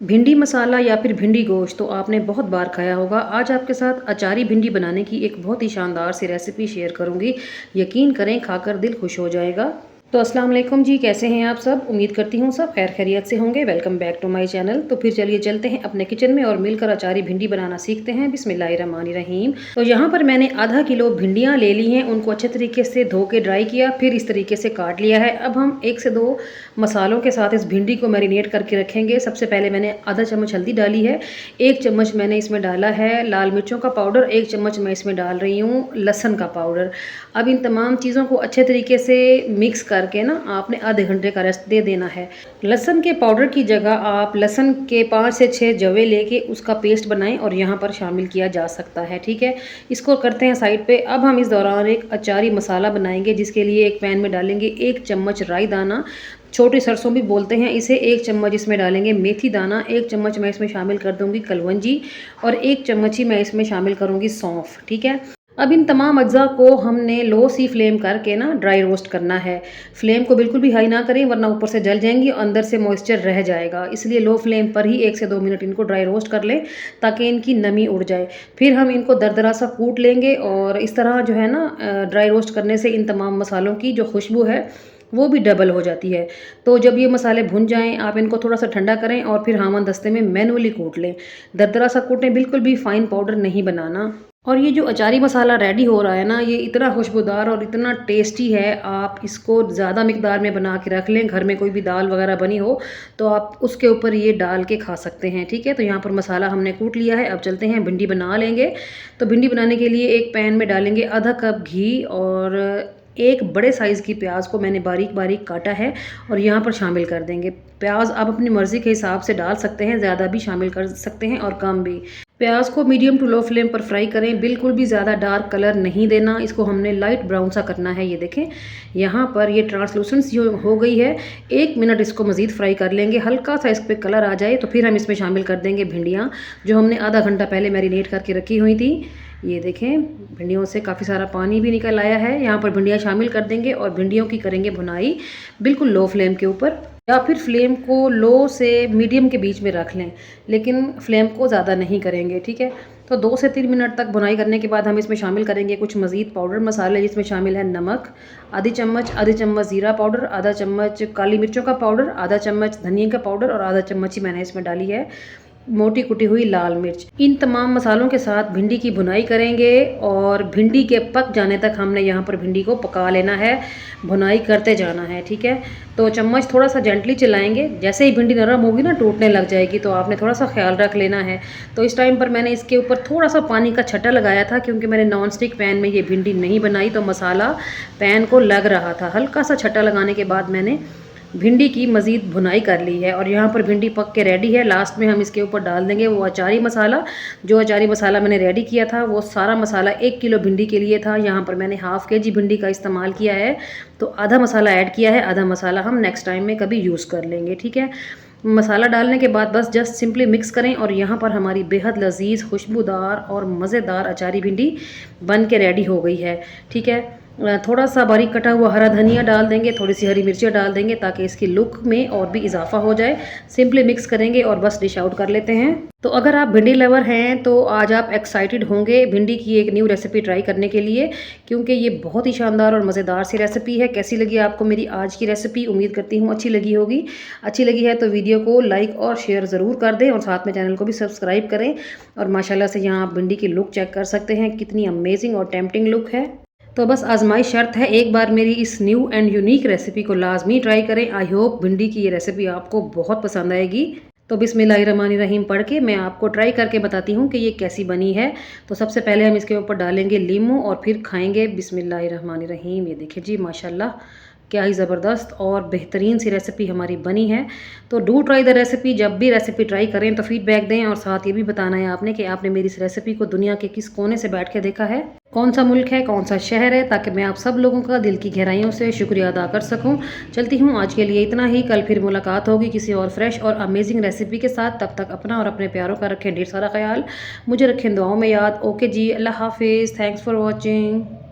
भिंडी मसाला या फिर भिंडी गोश्त तो आपने बहुत बार खाया होगा। आज आपके साथ अचारी भिंडी बनाने की एक बहुत ही शानदार सी रेसिपी शेयर करूंगी। यकीन करें खाकर दिल खुश हो जाएगा। तो अस्सलाम वालेकुम जी, कैसे हैं आप सब? उम्मीद करती हूँ सब खैर खैरियत से होंगे। Welcome back to my channel. तो फिर चलिए चलते हैं अपने किचन में और मिलकर अचारी भिंडी बनाना सीखते हैं। बिस्मिल्लाहिर्रहमानिर्रहीम। तो यहाँ पर मैंने आधा किलो भिंडियाँ ले ली हैं। उनको अच्छे तरीके से धो के ड्राई किया, फिर इस तरीके से काट लिया है। अब हम 1 से 2 मसालों के साथ इस भिंडी को मैरिनेट करके रखेंगे। सबसे पहले मैंने आधा चम्मच हल्दी डाली है, 1 चम्मच मैंने इसमें डाला है लाल मिर्चों का पाउडर, 1 चम्मच मैं इसमें डाल रही हूँ लहसुन का पाउडर। अब इन तमाम चीज़ों को अच्छे तरीके से मिक्स करके ना आपने आधे घंटे का रेस्ट दे देना है। लहसुन के पाउडर की जगह आप लहसुन के 5 से 6 जवे लेके उसका पेस्ट बनाएं और यहाँ पर शामिल किया जा सकता है। ठीक है, इसको करते हैं साइड पे। अब हम इस दौरान एक अचारी मसाला बनाएंगे, जिसके लिए एक पैन में डालेंगे 1 चम्मच राई दाना, छोटी सरसों भी बोलते हैं इसे, 1 चम्मच इसमें डालेंगे मेथी दाना, 1 चम्मच मैं इसमें शामिल कर दूंगी कलवंजी और 1 चम्मच ही मैं इसमें शामिल करूंगी सौंफ। ठीक है, अब इन तमाम अज्जा को हमने लो सी फ्लेम करके ना ड्राई रोस्ट करना है। फ्लेम को बिल्कुल भी हाई ना करें, वरना ऊपर से जल जाएंगी और अंदर से मॉइस्चर रह जाएगा। इसलिए लो फ्लेम पर ही 1 से 2 मिनट इनको ड्राई रोस्ट कर लें ताकि इनकी नमी उड़ जाए। फिर हम इनको दरदरा सा कूट लेंगे और इस तरह जो है ना ड्राई रोस्ट करने से इन तमाम मसालों की जो खुशबू है वो भी डबल हो जाती है। तो जब ये मसाले भुन जाएं, आप इनको थोड़ा सा ठंडा करें और फिर हामन दस्ते में मैनुअली कूट लें। दरदरा सा कूटें, बिल्कुल भी फाइन पाउडर नहीं बनाना। और ये जो अचारी मसाला रेडी हो रहा है ना, ये इतना खुशबूदार और इतना टेस्टी है। आप इसको ज़्यादा मिकदार में बना के रख लें। घर में कोई भी दाल वगैरह बनी हो तो आप उसके ऊपर ये डाल के खा सकते हैं। ठीक है, तो यहाँ पर मसाला हमने कूट लिया है। अब चलते हैं भिंडी बना लेंगे। तो भिंडी बनाने के लिए एक पैन में डालेंगे आधा कप घी और एक बड़े साइज़ की प्याज को मैंने बारीक बारीक काटा है और यहाँ पर शामिल कर देंगे। प्याज आप अपनी मर्ज़ी के हिसाब से डाल सकते हैं, ज़्यादा भी शामिल कर सकते हैं और कम भी। प्याज को मीडियम टू लो फ्लेम पर फ्राई करें, बिल्कुल भी ज़्यादा डार्क कलर नहीं देना। इसको हमने लाइट ब्राउन सा करना है। ये देखें यहाँ पर ये ट्रांसलूसेंस हो गई है। 1 मिनट इसको मज़ीद फ्राई कर लेंगे। हल्का सा इस पर कलर आ जाए तो फिर हम इसमें शामिल कर देंगे भिंडियाँ, जो हमने आधा घंटा पहले मैरिनेट करके रखी हुई थी। ये देखें भिंडियों से काफ़ी सारा पानी भी निकल आया है। यहाँ पर भिंडियाँ शामिल कर देंगे और भिंडियों की करेंगे भुनाई बिल्कुल लो फ्लेम के ऊपर, या फिर फ्लेम को लो से मीडियम के बीच में रख लें, लेकिन फ्लेम को ज़्यादा नहीं करेंगे। ठीक है, तो 2 से 3 मिनट तक भुनाई करने के बाद हम इसमें शामिल करेंगे कुछ मज़ीद पाउडर मसाले, जिसमें शामिल है नमक आधी चम्मच ज़ीरा पाउडर, आधा चम्मच काली मिर्चों का पाउडर, आधा चम्मच धनिया का पाउडर और आधा चम्मच ही मैंने इसमें डाली है मोटी कुटी हुई लाल मिर्च। इन तमाम मसालों के साथ भिंडी की भुनाई करेंगे और भिंडी के पक जाने तक हमने यहाँ पर भिंडी को पका लेना है, भुनाई करते जाना है। ठीक है, तो चम्मच थोड़ा सा जेंटली चलाएंगे। जैसे ही भिंडी नरम होगी ना, टूटने लग जाएगी, तो आपने थोड़ा सा ख्याल रख लेना है। तो इस टाइम पर मैंने इसके ऊपर थोड़ा सा पानी का छट्टा लगाया था, क्योंकि मैंने नॉन स्टिक पैन में ये भिंडी नहीं बनाई तो मसाला पैन को लग रहा था। हल्का सा छट्टा लगाने के बाद मैंने भिंडी की मज़ीद भुनाई कर ली है और यहाँ पर भिंडी पक के रेडी है। लास्ट में हम इसके ऊपर डाल देंगे वो अचारी मसाला। जो अचारी मसाला मैंने रेडी किया था, वो सारा मसाला 1 किलो भिंडी के लिए था। यहाँ पर मैंने ½ kg भिंडी का इस्तेमाल किया है, तो आधा मसाला ऐड किया है, आधा मसाला हम नेक्स्ट टाइम में कभी यूज़ कर लेंगे। ठीक है, मसाला डालने के बाद बस जस्ट सिंपली मिक्स करें और यहाँ पर हमारी बेहद लजीज, खुशबूदार और मज़ेदार अचारी भिंडी बन के रेडी हो गई है। ठीक है, थोड़ा सा बारीक कटा हुआ हरा धनिया डाल देंगे, थोड़ी सी हरी मिर्चियाँ डाल देंगे ताकि इसकी लुक में और भी इजाफा हो जाए। सिंपली मिक्स करेंगे और बस डिश आउट कर लेते हैं। तो अगर आप भिंडी लवर हैं तो आज आप एक्साइटेड होंगे भिंडी की एक न्यू रेसिपी ट्राई करने के लिए, क्योंकि ये बहुत ही शानदार और मज़ेदार सी रेसिपी है। कैसी लगी आपको मेरी आज की रेसिपी? उम्मीद करती हूँ अच्छी लगी होगी। अच्छी लगी है तो वीडियो को लाइक और शेयर ज़रूर कर दें और साथ में चैनल को भी सब्सक्राइब करें। और माशाल्लाह से यहाँ आप भिंडी की लुक चेक कर सकते हैं, कितनी अमेजिंग और टेम्पटिंग लुक है। तो बस आजमाई शर्त है, एक बार मेरी इस न्यू एंड यूनिक रेसिपी को लाजमी ट्राई करें। आई होप भिंडी की ये रेसिपी आपको बहुत पसंद आएगी। तो बिस्मिल्लाहिर्रहमानिर्रहीम पढ़ के मैं आपको ट्राई करके बताती हूँ कि ये कैसी बनी है। तो सबसे पहले हम इसके ऊपर डालेंगे लीमू और फिर खाएंगे। बिस्मिल्लाहिर्रहमानिर्रहीम। ये देखिए जी, माशाल्लाह क्या ही ज़बरदस्त और बेहतरीन सी रेसिपी हमारी बनी है। तो डू ट्राई द रेसिपी। जब भी रेसिपी ट्राई करें तो फीडबैक दें और साथ ये भी बताना है आपने कि आपने मेरी इस रेसिपी को दुनिया के किस कोने से बैठ के देखा है, कौन सा मुल्क है, कौन सा शहर है, ताकि मैं आप सब लोगों का दिल की गहराइयों से शुक्रिया अदा कर सकूं। चलती हूं, आज के लिए इतना ही। कल फिर मुलाकात होगी किसी और फ्रेश और अमेजिंग रेसिपी के साथ। तब तक अपना और अपने प्यारों का रखें ढेर सारा ख्याल, मुझे रखें दुआओं में याद। ओके जी, अल्लाह हाफिज़। Thanks for watching.